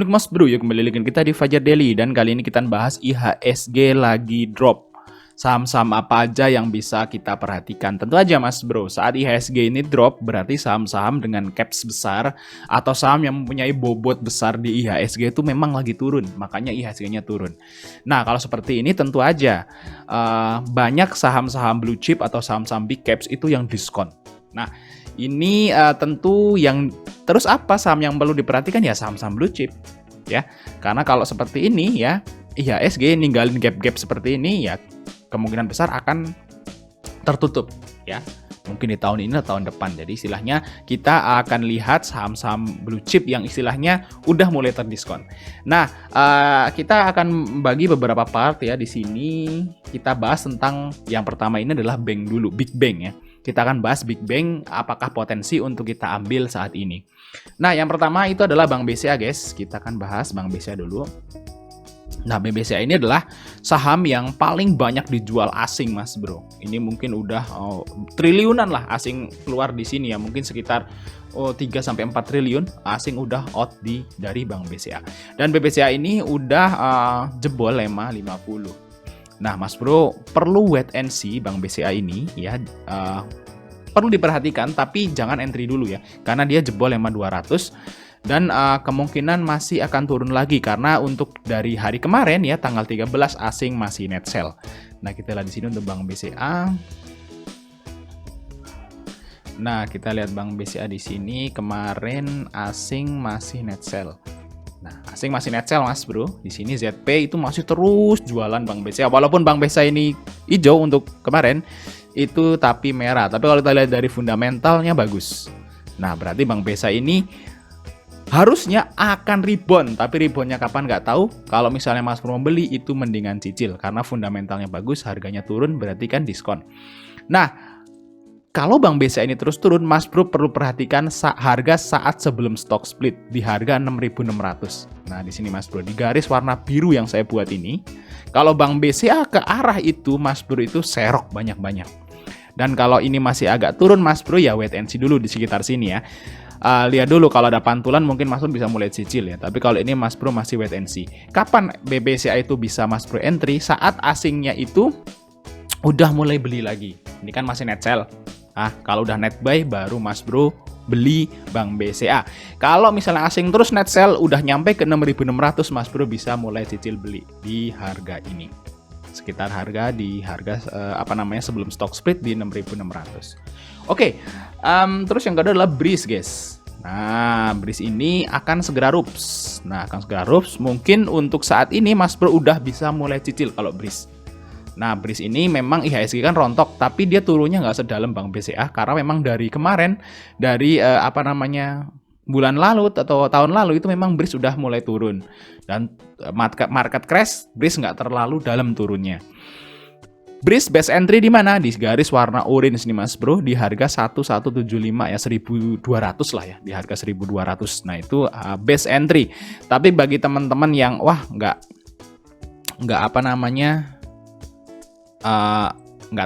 Assalamualaikum Mas Bro, ya kembali lagi kita di Fajar Daily dan kali ini kita bahas IHSG lagi drop. Saham-saham apa aja yang bisa kita perhatikan? Tentu aja Mas Bro, saat IHSG ini drop berarti saham-saham dengan caps besar atau saham yang mempunyai bobot besar di IHSG itu memang lagi turun, makanya IHSG-nya turun. Nah, kalau seperti ini tentu aja banyak saham-saham blue chip atau saham-saham big caps itu yang diskon. Nah, ini tentu yang terus apa saham yang perlu diperhatikan ya saham-saham blue chip ya. Karena kalau seperti ini ya IHSG ninggalin gap-gap seperti ini ya kemungkinan besar akan tertutup ya. Mungkin di tahun ini atau tahun depan. Jadi istilahnya kita akan lihat saham-saham blue chip yang istilahnya udah mulai terdiskon. Nah, kita akan bagi beberapa part ya di sini. Kita bahas tentang yang pertama ini adalah bank dulu, Big Bank ya. Kita akan bahas Big Bank, apakah potensi untuk kita ambil saat ini. Nah, yang pertama itu adalah Bank BCA, guys. Kita akan bahas Bank BCA dulu. Nah, Bank BCA ini adalah saham yang paling banyak dijual asing, Mas Bro. Ini mungkin udah triliunan lah asing keluar di sini ya. Mungkin sekitar 3-4 triliun asing udah out dari Bank BCA. Dan BCA ini udah jebol lema 50. Nah, Mas Bro, perlu wait and see Bank BCA ini ya. Perlu diperhatikan, tapi jangan entry dulu ya. Karena dia jebol lema 200 dan kemungkinan masih akan turun lagi karena untuk dari hari kemarin ya tanggal 13 asing masih net sell. Nah, kita lihat di sini untuk Bank BCA. Nah, kita lihat Bank BCA di sini kemarin asing masih net sell. Nah, asing masih net sell Mas Bro. Di sini ZP itu masih terus jualan Bank BCA. Walaupun Bank BCA ini hijau untuk kemarin itu tapi merah. Tapi kalau kita lihat dari fundamentalnya bagus. Nah, berarti Bank BCA ini harusnya akan rebound. Tapi reboundnya kapan nggak tahu. Kalau misalnya Mas Bro membeli itu mendingan cicil karena fundamentalnya bagus, harganya turun berarti kan diskon. Nah, kalau Bank BCA ini terus turun, Mas Bro perlu perhatikan harga saat sebelum stock split di harga 6.600. Nah, di sini Mas Bro di garis warna biru yang saya buat ini, kalau Bank BCA ke arah itu, Mas Bro itu serok banyak-banyak. Dan kalau ini masih agak turun, Mas Bro ya wait and see dulu di sekitar sini ya. Lihat dulu kalau ada pantulan mungkin Mas Bro bisa mulai cicil ya. Tapi kalau ini Mas Bro masih wait and see. Kapan BCA itu bisa Mas Bro entry? Saat asingnya itu udah mulai beli lagi. Ini kan masih net sell. Kalau udah net buy baru Mas Bro beli Bank BCA. Kalau misalnya asing terus net sell udah nyampe ke 6.600, Mas Bro bisa mulai cicil beli di harga ini. Sekitar harga sebelum stock split di 6.600. Oke, terus yang kedua adalah Breeze, guys. Nah, Breeze ini akan segera rups. Mungkin untuk saat ini Mas Bro udah bisa mulai cicil kalau Breeze. Nah, Breeze ini memang IHSG kan rontok, tapi dia turunnya nggak sedalam Bank BCA karena memang dari kemarin, dari bulan lalu atau tahun lalu itu memang Breeze sudah mulai turun. Dan market crash, Breeze nggak terlalu dalam turunnya. Breeze best entry di mana? Di garis warna orange nih Mas Bro, di harga 1175 ya, 1.200 lah ya, di harga 1.200. Nah, itu best entry. Tapi bagi teman-teman yang nggak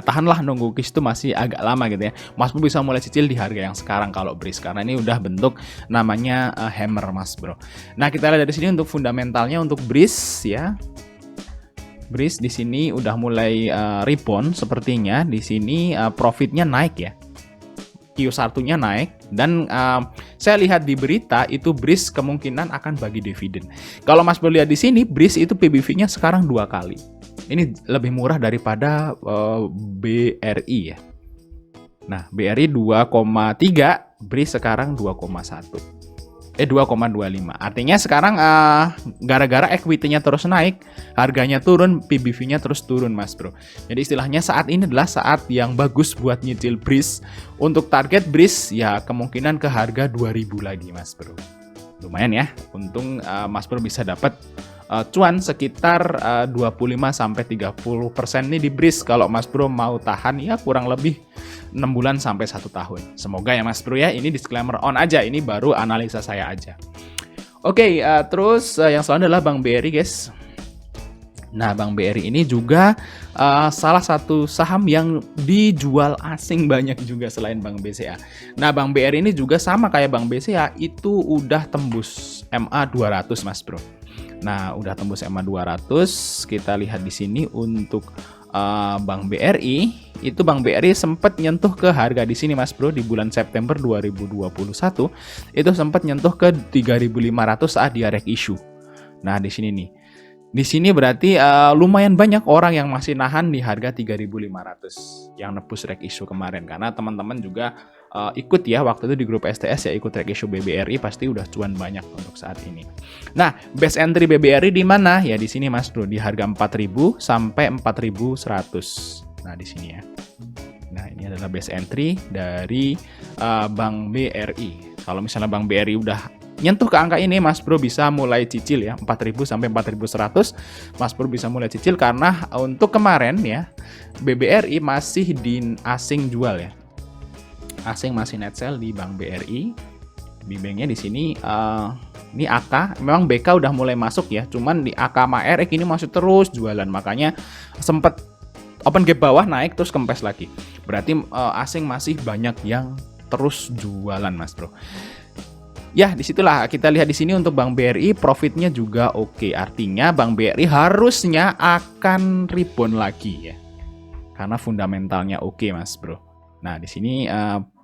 tahan lah nunggu kiss itu masih agak lama gitu ya, Mas Bro bisa mulai cicil di harga yang sekarang kalau Breeze karena ini udah bentuk namanya hammer Mas Bro. Nah, kita lihat dari sini untuk fundamentalnya untuk Breeze ya. Breeze di sini udah mulai rebound sepertinya. Di sini profitnya naik ya. Q1-nya naik dan saya lihat di berita itu Breeze kemungkinan akan bagi dividen. Kalau Mas Bro lihat di sini Breeze itu PBV-nya sekarang 2 kali. Ini lebih murah daripada BRI ya. Nah, BRI 2,3, Breeze sekarang 2,1. 2,25. Artinya sekarang gara-gara equity-nya terus naik, harganya turun, PBV-nya terus turun Mas Bro. Jadi istilahnya saat ini adalah saat yang bagus buat nyicil Breeze. Untuk target Breeze ya kemungkinan ke harga 2.000 lagi Mas Bro. Lumayan ya, untung Mas Bro bisa dapat cuan sekitar 25-30% nih di Breeze. Kalau Mas Bro mau tahan ya kurang lebih 6 bulan sampai 1 tahun. Semoga ya Mas Bro ya. Ini disclaimer on aja, ini baru analisa saya aja. Oke, terus yang selanjutnya adalah Bank BRI, guys. Nah, Bank BRI ini juga salah satu saham yang dijual asing banyak juga selain Bank BCA. Nah, Bank BRI ini juga sama kayak Bank BCA, itu udah tembus MA 200 Mas Bro. Nah, udah tembus MA 200. Kita lihat di sini untuk Bank BRI, itu Bank BRI sempat nyentuh ke harga di sini Mas Bro di bulan September 2021. Itu sempat nyentuh ke 3.500 saat dia reg issue. Nah, di sini nih. Di sini berarti lumayan banyak orang yang masih nahan di harga 3.500 yang nebus reg issue kemarin, karena teman-teman juga ikut ya waktu itu di grup STS ya, ikut reg issue BBRI, pasti udah cuan banyak untuk saat ini. Nah, best entry BBRI di mana? Ya di sini Mas Bro, di harga 4.000 sampai 4.100. Nah, di sini ya. Nah, ini adalah best entry dari Bank BRI. Kalau misalnya Bank BRI udah nyentuh ke angka ini, Mas Bro bisa mulai cicil ya, 4.000 sampai 4.100. Mas Bro bisa mulai cicil karena untuk kemarin ya, BBRI masih di asing jual ya. Asing masih net sell di Bank BRI. Bimbangnya di sini ini AK, memang BK udah mulai masuk ya, cuman di AK sama RX ini masih terus jualan, makanya sempat open gap bawah naik terus kempes lagi. Berarti asing masih banyak yang terus jualan Mas Bro. Ya, disitulah kita lihat di sini untuk Bank BRI profitnya juga oke. Artinya Bank BRI harusnya akan rebound lagi ya, karena fundamentalnya oke Mas Bro. Nah, di sini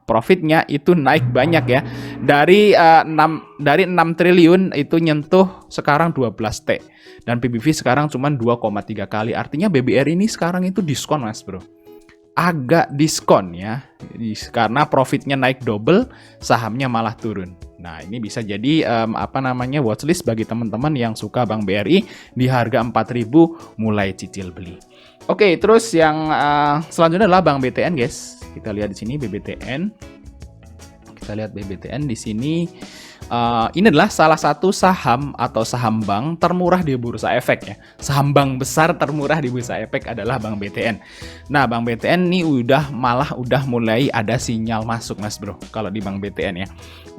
profitnya itu naik banyak ya, dari 6 triliun itu nyentuh sekarang 12T, dan PBV sekarang cuma 2,3 kali. Artinya BBRI ini sekarang itu diskon Mas Bro. Agak diskon ya, karena profitnya naik double, sahamnya malah turun. Nah, ini bisa jadi watchlist bagi teman-teman yang suka Bank BRI di harga 4.000 mulai cicil beli. Oke, terus yang selanjutnya adalah Bank BTN guys. Kita lihat di sini BBTN. Kita lihat BBTN di sini. Ini adalah salah satu saham atau saham bank termurah di Bursa Efek ya. Saham bank besar termurah di Bursa Efek adalah Bank BTN. Nah, Bank BTN ini udah mulai ada sinyal masuk Mas Bro. Kalau di Bank BTN ya,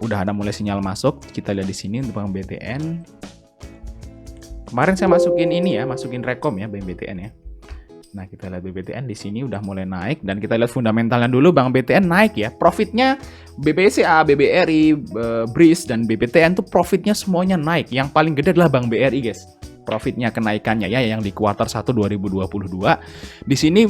udah ada mulai sinyal masuk. Kita lihat di sini untuk Bank BTN. Kemarin saya masukin rekom ya Bank BTN ya. Nah, kita lihat BBTN di sini udah mulai naik, dan kita lihat fundamentalnya dulu. Bank BTN naik ya, profitnya BBCA, BBRI, BRIS dan BBTN tuh profitnya semuanya naik. Yang paling gede adalah Bank BRI guys. Profitnya kenaikannya ya, yang di kuartal 1 2022. Di sini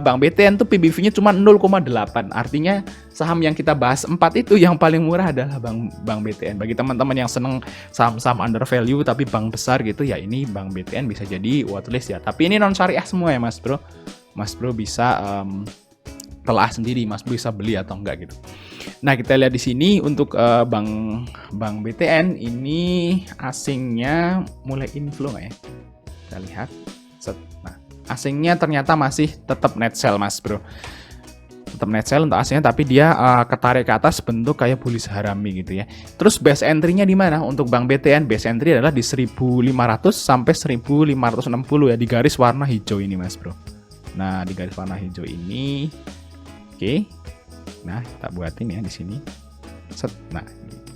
Bank BTN tuh PBV-nya cuma 0,8. Artinya saham yang kita bahas 4 itu yang paling murah adalah Bank BTN. Bagi teman-teman yang seneng saham-saham under value tapi bank besar gitu ya, ini Bank BTN bisa jadi watchlist ya. Tapi ini non syariah semua ya Mas Bro. Mas Bro bisa telah sendiri, Mas Bro bisa beli atau enggak gitu. Nah, kita lihat di sini untuk Bank BTN ini asingnya mulai inflow ya. Kita lihat. Nah, asingnya ternyata masih tetap net sell Mas Bro. Tetap net sell untuk asingnya, tapi dia ketarik ke atas bentuk kayak bullish harami gitu ya. Terus base entry-nya di mana untuk Bank BTN? Base entry adalah di 1.500 sampai 1.560 ya, di garis warna hijau ini Mas Bro. Nah, di garis warna hijau ini. Oke. Nah, kita buatin ya di sini. Nah,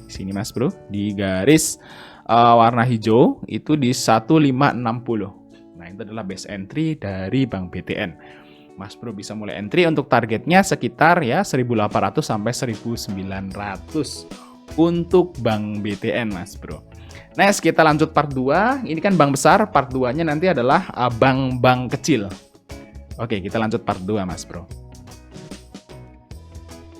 di sini Mas Bro, di garis warna hijau itu di 1560. Nah, itu adalah base entry dari Bank BTN. Mas Bro bisa mulai entry, untuk targetnya sekitar ya 1.800 sampai 1.900 untuk Bank BTN Mas Bro. Next, kita lanjut part 2. Ini kan bank besar, part 2-nya nanti adalah bank-bank kecil. Oke, kita lanjut part 2 Mas Bro.